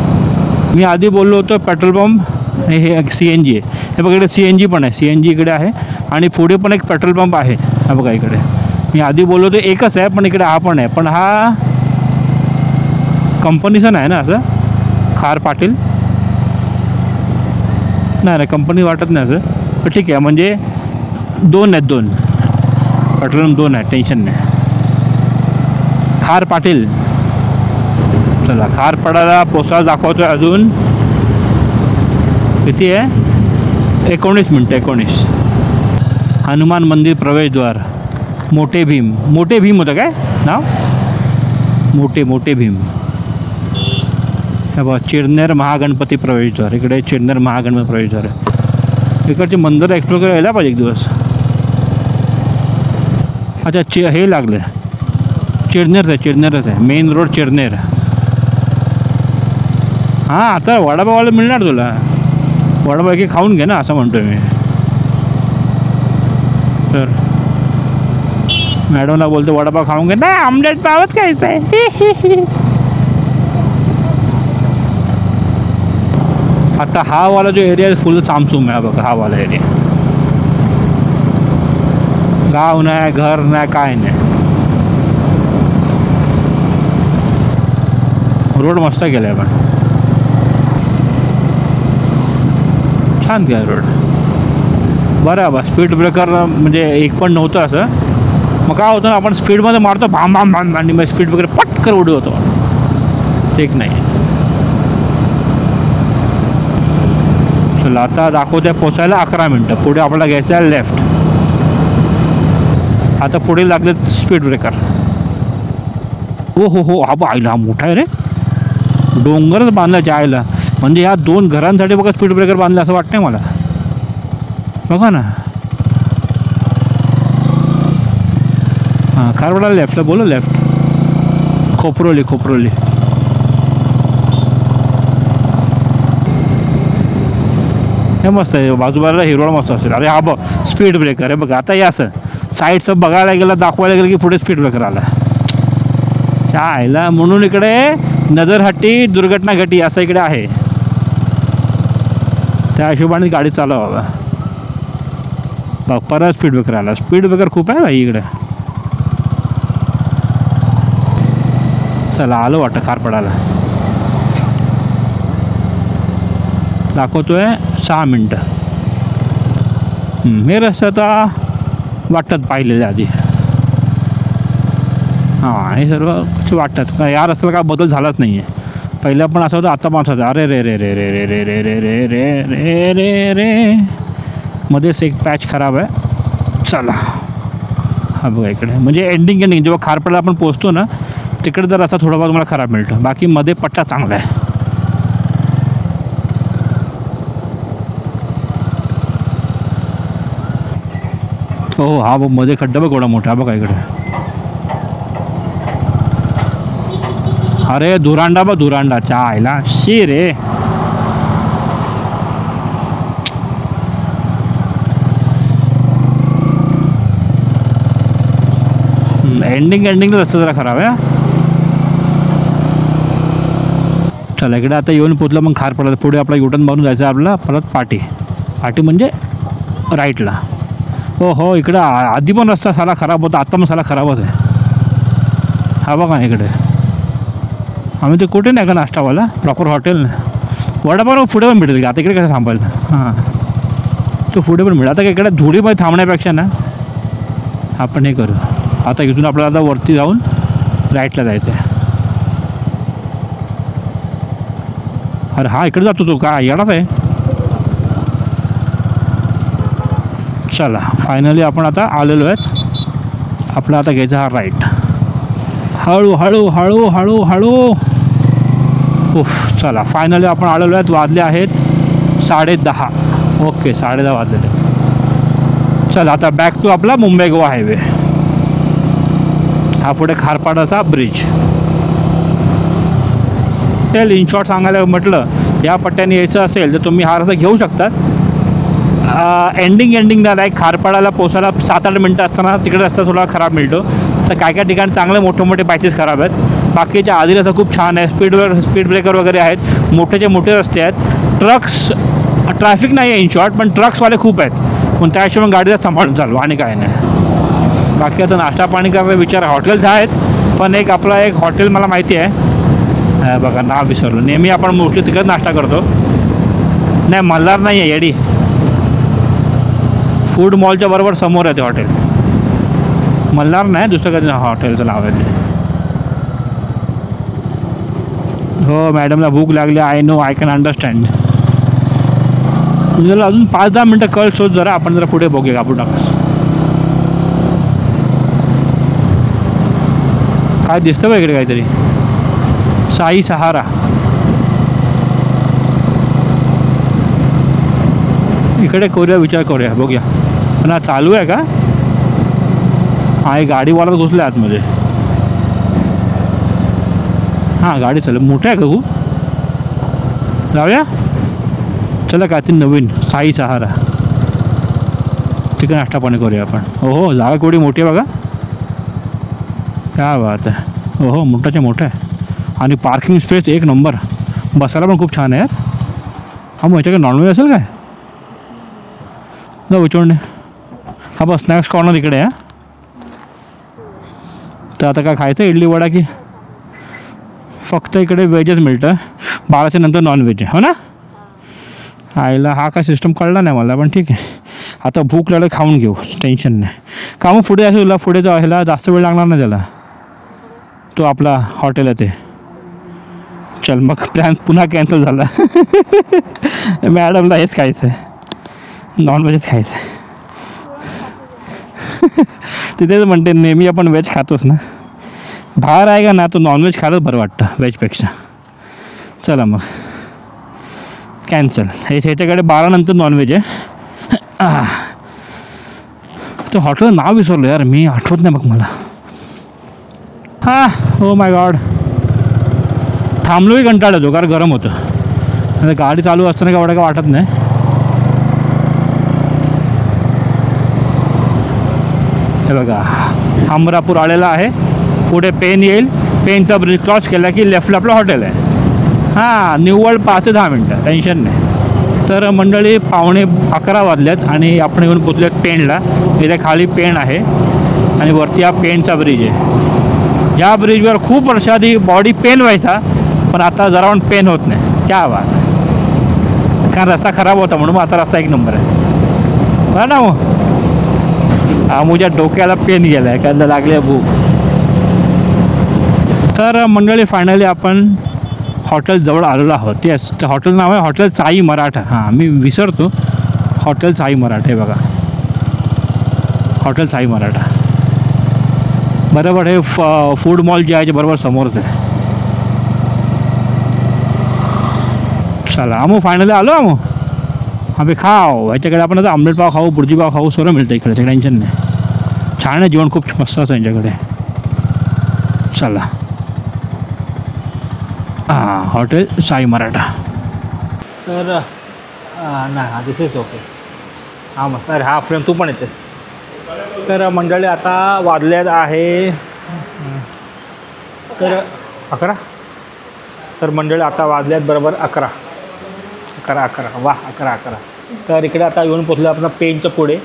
मी आधी बोललो होतो पेट्रोल पंप हे CNG आहे. हे बघा इकडे CNG पण आहे, CNG इकडे आहे. आणि पुढे पण एक पेट्रोल पंप आहे. हा बघा इकडे मी आधी बोललो होतो एकच आहे, पण इकडे हा पण आहे. पण हा कंपनीचं नाही ना, असं खार पाटील नाही कंपनी वाटत नाही असं. पण ठीक आहे, म्हणजे दोन पेट्रोल पंप 2 आहे, टेन्शन नाही. खार पाटील. चला खारपाडाला पोचायला दाखवतो आहे. अजून किती आहे? 19 मिनटं. 19. हनुमान मंदिर प्रवेशद्वार, मोठे भीम होतं काय नाव? मोठे भीम. हे बघा चिरनेर महागणपती प्रवेशद्वार. इकडे चिरनेर महागणपती प्रवेशद्वार आहे. इकडचे मंदिर एक्सप्लोर करायला यायला पाहिजे एक दिवस. अच्छा हे लागलं चिरनेरच आहे मेन रोड चिरनेर. हां आता वडापावाला मिळणार तुला. वडापाव की खाऊन घे ना, असं म्हणतो मी. तर मॅडमला बोलतो वडापाव खाऊन घे. नाही आमलेट पावच खायचं आहे. आता हा वाला जो एरिया आहे फुल चामचूम आहे बघा. हा वाला एरिया गाव नाही, घर नाही, काय नाही. रोड मस्त केला आहे पण छान केला रोड. बरं स्पीड ब्रेकर म्हणजे एक पण नव्हतं असं. मग काय होतं ना, आपण स्पीडमध्ये मारतो भाम भाम भाम आणि मग स्पीड ब्रेकर पटकन उडी होतो. ठीक नाही. चला आता दाखवते पोचायला 11 मिनटं. पुढे आपल्याला घ्यायचं आहे लेफ्ट. आता पुढे लागले स्पीड ब्रेकर. हो हा आईला मोठा आहे रे. डोंगरच बांधला आयला. म्हणजे ह्या 2 घरांसाठी बघा स्पीड ब्रेकर बांधलं असं वाटतंय मला. बघा ना. हां खारवडा लेफ्टला बोलो लेफ्ट. खोपरोली हे मस्त आहे. बाजूबाजूला हिरवळ मस्त असेल. अरे हा बघ स्पीड ब्रेकर आहे बघा. आता हे असं साईडचं बघायला गेलं, दाखवायला गेलं की पुढे स्पीड ब्रेकर आला. आयला म्हणून इकडे नजरहट्टी दुर्घटना घटी असं इकडे आहे. त्या हिशोबाने गाडी चालवा. बघ परत स्पीड ब्रेकर आला. स्पीड ब्रेकर खूप आहे भाई इकडे. चला आलो वाटतं खारपडाला. दाखवतोय 6 मिनटं. हे रस्ते आता वाटतात पाहिलेले आधी. हां हे सर्व वाटतात का या रस्त्याला काय बदल झालाच नाही आहे. पहिलं पण असं होतं, आता पण असं होतं. अरे रे रे रे रे रे रे रे रे रे रे रे रे रे मध्येच एक पॅच खराब आहे. चला हा बघा इकडे म्हणजे एंडिंग जेव्हा खारपडला आपण पोचतो ना तिकडे जर रस्ता थोडा बहुत मला खराब मिळतं. बाकी मध्ये पट्टा चांगला आहे. हो हा बघ मध्ये खड्डा बघ एवढा मोठा बघा इकडे. अरे धुरांडा बघ धुरांडाच्या आईला शी रे. एंडिंग रस्ता जरा खराब आहे. चला इकडे आता येऊन पोचलं मग खारपडा. पुढे आपला युटर्न मारून जायचं आपल्याला परत पाटी म्हणजे राईटला. हो इकडं आधी पण रस्ता साला खराब होता, आता पण साला खराबच आहे. हा बघा इकडे आम्ही ते कुठे नाही का नाश्तावाला प्रॉपर हॉटेल ना. वडापाव पुढे पण भेटेल का आता इकडे कसं थांबायला. हां तो पुढे पण मिळेल. आता इकडे धुळीमध्ये थांबण्यापेक्षा ना आपण हे करू. आता इथून आपल्याला आता वरती जाऊन राईटला जायचं आहे. अरे हा इकडे जातो तो का येणारच आहे. चला फायनली आपण आता आलेलो आहेत. आपला आता घ्यायचा हा राईट. हळू हळू हळू हळू हळू. चला फायनली आपण आलेलो आहेत. वाजले आहेत 10:30. ओके 10:30 वाजलेले. चला आता बॅक टू आपला मुंबई गोवा हायवे. हा पुढे खारपाडाचा ब्रिज. टेल इन शॉर्ट सांगायला म्हटलं या पट्ट्याने यायचं असेल तर तुम्ही हा रस्ता घेऊ शकता. एंडिंगला लाईक खारपाडाला पोचायला 7-8 मिनटं असताना तिकडे रस्ता थोडा खराब मिळतो. तर काय ठिकाणी चांगले मोठे पॅचेस खराब आहेत. बाकीच्या आधी रस्ता खूप छान आहे. स्पीड ब्रेकर वगैरे आहेत. मोठे रस्ते आहेत. ट्रॅफिक नाही आहे इन शॉर्ट पण ट्रक्सवाले खूप आहेत. पण त्या हिशोबाने गाडीला सांभाळून चालू आणि काय नाही. बाकी आता नाश्ता पाणी करायचा विचार हॉटेल्स आहेत. पण एक हॉटेल मला माहिती आहे बघा नाव विसरलो. नेहमी आपण मोस्टली तिकडे नाश्ता करतो. नाही मल्हार नाही आहे येडी. फूड मॉलच्या बरोबर समोर आहे ते हॉटेल. मल्हार नाही दुसरं कधी हॉटेलचं नाव आहे ते. हो मॅडमला भूक लागली. I know I can understand. जरा अजून 5-10 मिनटं कळ शोध जरा. आपण जरा पुढे बघूया कापू टाकस काय दिसतं बघ इकडे काहीतरी. साई सहारा. इकडे करूया विचार करूया बघूया. पण हा चालू आहे का. हा एक गाडीवाला घुसला आतमध्ये. हां गाडी चालू मोठं आहे का खूप. जाऊया चला काय ते नवीन साई सहारा. तिकडे नाश्ता पाणी करूया आपण. हो जागा केवढी मोठी आहे बघा. काय बात आहे. हो मोठं आहे. आणि पार्किंग स्पेस एक नंबर. बसायला पण खूप छान आहे. हा मग ह्याच्याकडे नॉनव्हेज असेल काय? जाऊ विचारून हा बस स्नॅक्स कॉर्नर इकडे आहे. तर आता काय खायचं इडली वडा की फक्त इकडे व्हेजच मिळतं, 12च्या नंतर नॉनव्हेज आहे हो ना? आईला हा काय सिस्टम कळला नाही मला, पण ठीक आहे. आता भूक लागलं खाऊन घेऊ, टेन्शन नाही. का मग पुढे असं तुला पुढे जायला जास्त वेळ लागणार नाही त्याला, तो आपला हॉटेल आहे ते. चल मग प्लॅन पुन्हा कॅन्सल झाला. मॅडमला हेच खायचं आहे, नॉनव्हेजच खायचं आहे. तिथेच म्हणते नेहमी आपण व्हेज खातोच ना, बाहेर आहे का ना तो नॉनव्हेज खायलाच बरं वाटतं व्हेजपेक्षा. चला मग कॅन्सल. ह्याच्याकडे 12 नंतर नॉनव्हेज आहे. तो हॉटेल नाव विसरलो यार मी, आठवत नाही बघ मला. हो माय गॉड. थांबलोही कंटाळा येतो कारण गरम होतं. आता गाडी चालू असताना काय एवढं काय वाटत नाही. हे बघा हमरापूर आलेला आहे. पुढे पेन येईल, पेनचा ब्रिज क्रॉस केला की लेफ्टला आपलं हॉटेल आहे. निव्वळ 5 ते 10 मिनटं, टेन्शन नाही. तर मंडळी 11:15 वाजल्यात आणि आपण येऊन पोचल्यात पेनला. इथे खाली पेन आहे आणि वरती हा पेनचा ब्रिज आहे. या ब्रिजवर खूप वर्षाआधी बॉडी पेन व्हायचा, पण आता जरा पण पेन होत नाही. क्या बात. कारण रस्ता खराब होता म्हणून आता रस्ता एक नंबर आहे बरं ना. मग मुझ्या डोक्याला पेन गेला आहे कारण लागले भूक. तर मंडळी फायनली आपण हॉटेल जवळ आलेलो आहोत. येस, तर हॉटेल नाव आहे हॉटेल साई मराठा. मी विसरतो, हॉटेल साई मराठा हे बघा, हॉटेल साई मराठा बरोबर. हे फूड मॉल जे आहे ते बरोबर समोरच आहे. चला आमू फायनली आलो. आम्ही खाव याच्याकडे आपण आता आमलेट पाव खाऊ, बुर्जी पाव खाऊ, सर्व मिळतं इकडे, टेन्शन नाही. छान आहे जेवण, खूप मस्त असतं यांच्याकडे. चला हॉटेल साई मराठा. तर नाही दिस इज ओके. मस्त आहे. फ्रेम तू पण येते. तर मंडळी आता वाजल्यात आहे तर 11. तर मंडळी आता वाजल्यात बरोबर 11. वा 11. तर इकडे आता येऊन पोचलं आपण पेनच्या पुढे.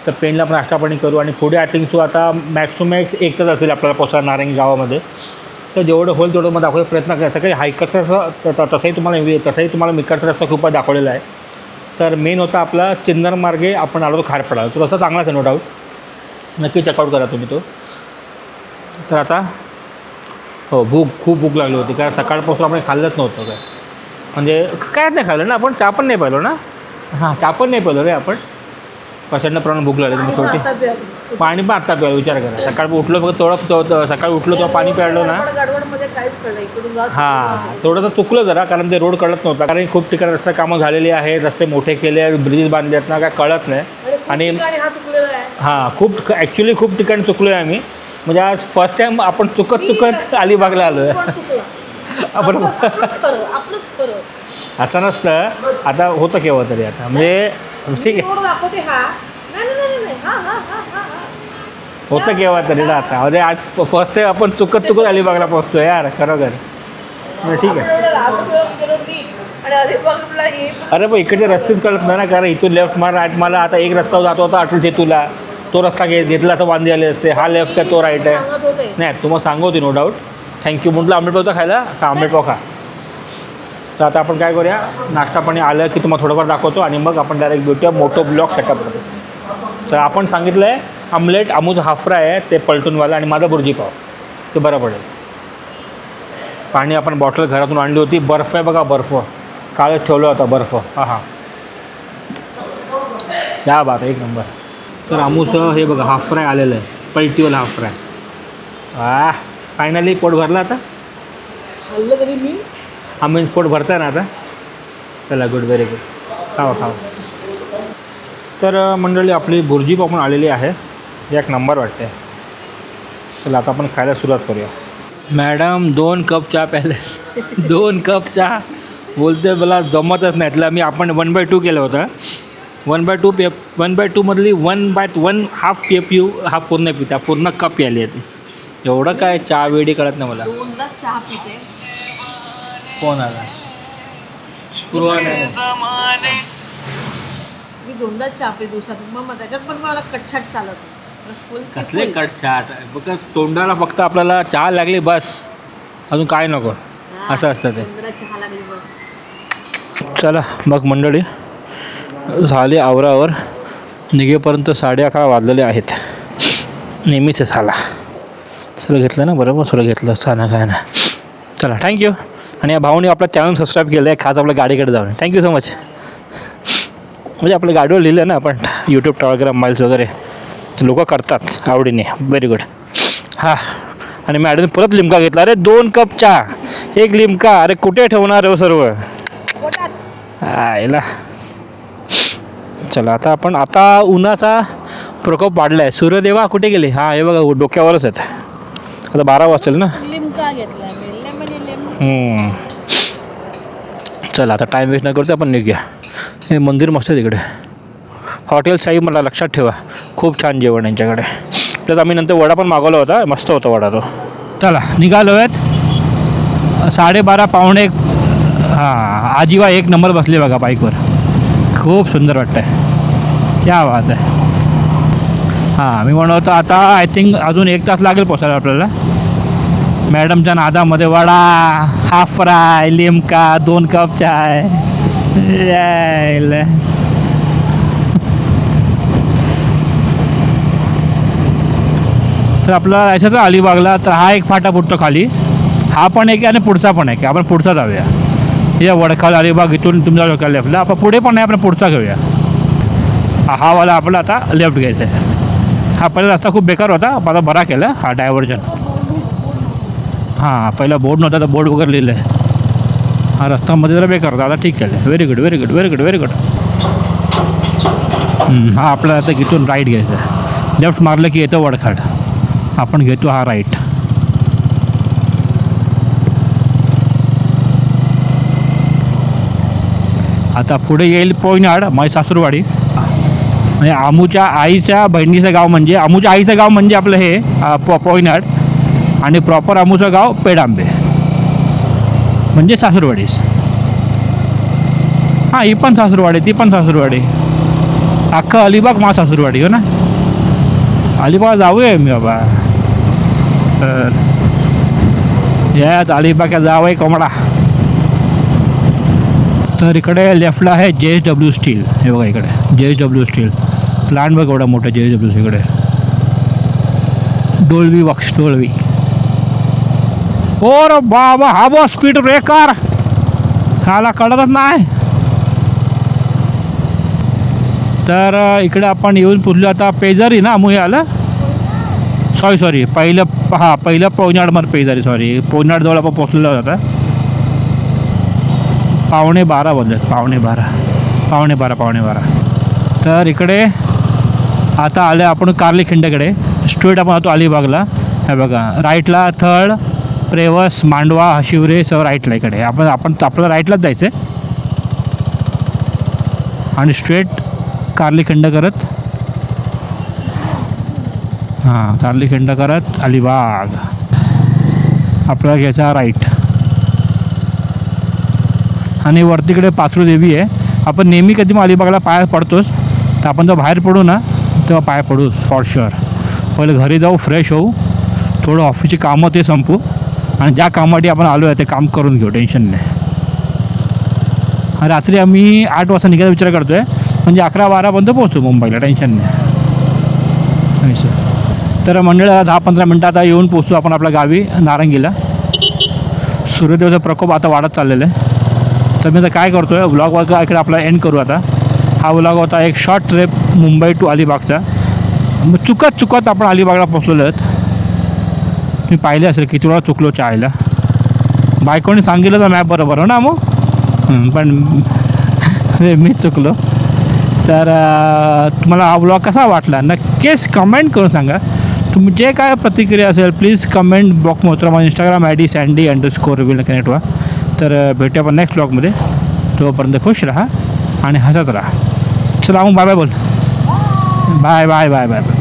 तर पेनला आपण नाश्ता पाणी करू आणि पुढे आय थिंक सो आता मॅक्स टू मॅक्स 1 तास असेल आपल्याला पोचणार नारंगी गावामध्ये. तर जेवढं होईल तेवढं मग दाखवायचा प्रयत्न करायचा. काही हायकरचा तसंही तुम्हाला मिकडचा रस्ता खूप दाखवलेला आहे. तर मेन होता आपला चिन्नर मार्गे आपण आलो खारपडा. तो रस्ता चांगलाच आहे नो डाऊट, नक्की चेकआउट करा तुम्ही तो. तर आता खूप भूक लागली होती कारण सकाळपासून आपण खाल्लंच नव्हतं काय, म्हणजे काय नाही खाल्लं ना आपण. चहा पण नाही पाहिलो ना. चहा पण नाही पाहिलो रे आपण. प्रचंड प्रमाणात भूक लागली तुम्ही शेवटी. पाणी पण आत्ता प्यायला विचार करा. सकाळी उठलो फक्त सकाळी उठलो तेव्हा पाणी प्यायलो ना. थोडं तर चुकलं जरा, कारण ते रोड कळत नव्हता. कारण खूप ठिकाणी रस्ते कामं झालेली आहे, रस्ते मोठे केले आहेत, ब्रिजेस बांधले आहेत ना, काय कळत नाही. आणि खूप ॲक्च्युली खूप ठिकाणी चुकलो आहे आम्ही. म्हणजे आज फर्स्ट टाईम आपण चुकत अलिबागला आलो आहे. आपण असं नसतं, आता होतं केव्हा तरी. आता म्हणजे ठीक आहे, होतं केव्हा तरी ना. आता अरे आज फर्स्ट टाईम आपण चुकत अलिबागला पोहोचतो यार, खरोखर. ठीक आहे. अरे पण इकडचे रस्तेच कळत नाही ना, कारण इथून लेफ्ट मार राईट मारला. आता एक रस्ता जातो होता अटल सेतूला, तो रस्ता घेतला तर वांदे आले असते. हा लेफ्ट का तो राईट आहे. नाही तुम्हाला सांगवते नो डाऊट. थँक्यू. म्हटलं आमलेट पाव खायला का आमलेट पाव खा. तर आता आपण काय करूया, नाश्ता पाणी आलं की तुम्हाला थोडंफार दाखवतो आणि मग आपण डायरेक्ट भेटूया मोठो ब्लॉग सेटअप करतो. तर आपण सांगितलं आहे आमलेट, आमूचं हाफ फ्राय आहे ते पलटूनवाला आणि माझा बुर्जी पाव, ते बरं पडेल. पाणी आपण बॉटल घरातून आणली होती. बर्फ आहे बघा, बर्फ कालच ठेवला होता बर्फ. या बात एक नंबर. तर आमूचं हे बघा हाफ फ्राय आलेलं आहे, पलटीवाला हाफ फ्राय. फायनली पोट भरला. आता खाल्लं तरी मी आम्ही पोट भरताय ना आता. चला गुड, व्हेरी गुड. खावा. तर मंडळी आपली बुर्जी पाव पण आलेली आहे, एक नंबर वाटते. चला आता आपण खायला सुरुवात करूया. मॅडम 2 कप चहा प्यायला. 2 कप चहा बोलते मला जमतच नाही. त्याला मी आपण 1/2 केलं होतं. 1/2 मधली 1/1 हाफ पिऊ, हा पूर्ण पिता, पूर्ण कप प्यायली आहे ती. एवढं काय चहा वेडी कळत नाही मला. दोनदा चहा पिते. फोन आला. मी दोनदाच चहा पे दिवसातून मग त्याच्यात पण मला कटछाट चालत फुल कसले कटछाट बघ, तोंडाला फक्त आपल्याला चहा लागली बस, अजून काय नको असं असतं ते. चहा लागली बघ. चला मग मंडळी, झाले आवरावर, निघेपर्यंत 11:30 वाजलेले आहेत. नेहमीच झाला. सगळं घेतलं ना, बरोबर सगळं घेतलं, छान काय ना. चला थँक्यू. आणि या भाऊने आपला चॅनल सबस्क्राईब केलं आहे, खास आपल्या गाडीकडे जाऊन. Thank you so much. म्हणजे आपल्या गाडीवर लिहिलं ना आपण यूट्यूब टेलिग्राम माइल्स वगैरे, लोक करतात आवडीने. Very good. हां, आणि मॅडमने परत लिमका घेतला. अरे 2 कप चहा, 1 लिमका. अरे कुठे ठेवणार हो सर्व आयला. चला आता उन्हाचा प्रकोप वाढला आहे. सूर्यदेवा कुठे गेले? हां हे बघा डोक्यावरच आहेत. आता 12 वाजतील ना. लिमका घेतला. चला आता टाईम वेस्ट न करतो, आपण निघूया. हे मंदिर मस्त आहे तिकडे. हॉटेल साई, मला लक्षात ठेवा, खूप छान जेवण यांच्याकडे. त्यात आम्ही नंतर वडा पण मागवला होता, मस्त होता वडा तो. चला निघालो आहेत. 12:30 पावणे 1. हां आजीबा 1 नंबर बसले बघा बाईकवर, खूप सुंदर वाटतं आहे. क्या बात आहे. हां मी म्हणत होतो आता आय थिंक अजून 1 तास लागेल पोचायला आपल्याला. मॅडमच्या नादामध्ये vada, half fry, Limca, 2 cup चाय. तर आपला जायचं तर अलिबागला. तर हा एक फाटा फुटतो खाली, हा पण एक आणि पुढचा पण आहे. की आपण पुढचा जाऊया. या वडखाल अलिबाग इथून तुमच्या डोक्याला लेफ्टला, आपण पुढे पण आहे, आपण पुढचा घेऊया. हा वाला आपला आता लेफ्ट घ्यायचा आहे. हा पहिला रस्ता खूप बेकार होता, आता बरा केला हा डायव्हर्जन. हां पहिला बोर्ड नव्हता, तर बोर्ड वगैरे लिहिलं आहे. हा रस्त्यामध्ये जरा बेकार होता, आता ठीक केलं. Very good very good very good very good. हा आपल्याला आता इथून राईट घ्यायचा आहे. लेफ्ट मारलं की येतं वडखाड, आपण घेतो हा राईट. आता पुढे येईल पोयनाड, माझी सासूरवाडी. म्हणजे आमूच्या आईच्या बहिणीचं गाव, म्हणजे आमूच्या आईचं गाव म्हणजे आपलं हे पोयनाड, आणि प्रॉपर आमूचं गाव पेडांबे म्हणजे सासूरवाडीच. हां ही पण सासूरवाडी, ती पण सासूरवाडी. अख्खं अलिबाग मा सासूरवाडी हो ना. अलिबाग जाऊया मी बाबा. तर यात अलिबाग जावं कोंबडा. तर इकडे लेफ्टला आहे JSW स्टील. हे बघा इकडे JSW स्टील प्लांट बघ, एवढा मोठा JSW इकडे. डोलवी वक्स डोलवी. और बाबा हा बॉ स्पीड ब्रेकर ह्याला कळतच नाही. तर इकडे आपण येऊन पोचलो आता पेजारी ना. मग हे आलं सॉरी पहिलं पोयनाडमध्ये पेजारी, सॉरी पोयनाडजवळ आपण पोचलेलो होता. 11:15 वाजले, 11:15. तर इकडे आता आले आपण कार्ली खिंडकडे. स्ट्रेट आपण आतो अलिबागला. हे बघा राईटला थळ, प्रेवस, मांडवा, शिवरे सर्व राईटला. इकडे आपण आपल्याला राईटलाच जायचं आहे आणि स्ट्रेट कार्ली खिंड करत, हां कार्ली खिंड करत अलिबाग आपल्याला घ्यायचा राईट. आणि वरतीकडे पाचरू देवी आहे. आपण नेहमी कधी मग अलिबागला पाय पडतोच, तर आपण जेव्हा बाहेर पडू ना तेव्हा पाय पडू फॉर शुअर. पहिले घरी जाऊ, फ्रेश होऊ, थोडं ऑफिसची कामं ते संपू, आणि ज्या कामासाठी आपण आलो आहे ते काम करून घेऊ, टेन्शन नाही. रात्री आम्ही 8 वाजता निघायचा विचार करतो आहे, म्हणजे 11-12पर्यंत पोहोचू मुंबईला, टेन्शन नाही. तर मंडळाला 10-15 मिनटं आता येऊन पोचू आपण आपल्या गावी नारंगीला. सूर्यदेवाचा प्रकोप आता वाढत चाललेला आहे. तर मी आता काय करतो आहे, व्लॉग वगैरे इकडे आपला एंड करू आता. हा व्लॉग होता एक शॉर्ट ट्रिप मुंबई टू अलिबागचा. मग चुकत आपण अलिबागला पोचलेलो आहेत. मी पाहिले असेल किती वेळा चुकलो चायला. बायकोने सांगितलं तर मॅप बरोबर हो ना मग, पण मीच चुकलो. तर तुम्हाला हा व्लॉग कसा वाटला नक्कीच कमेंट करून सांगा. तुम्ही जे काय प्रतिक्रिया असेल प्लीज कमेंट बॉक्समध्ये. माझा इंस्टाग्राम ID sandy_reveal कनेक्ट व्हा. तर भेटूया आपण नेक्स्ट व्लॉगमध्ये. तोपर्यंत खुश राहा आणि हसत राहा. चला मग बाय बाय बोल. Bye bye bye bye bye.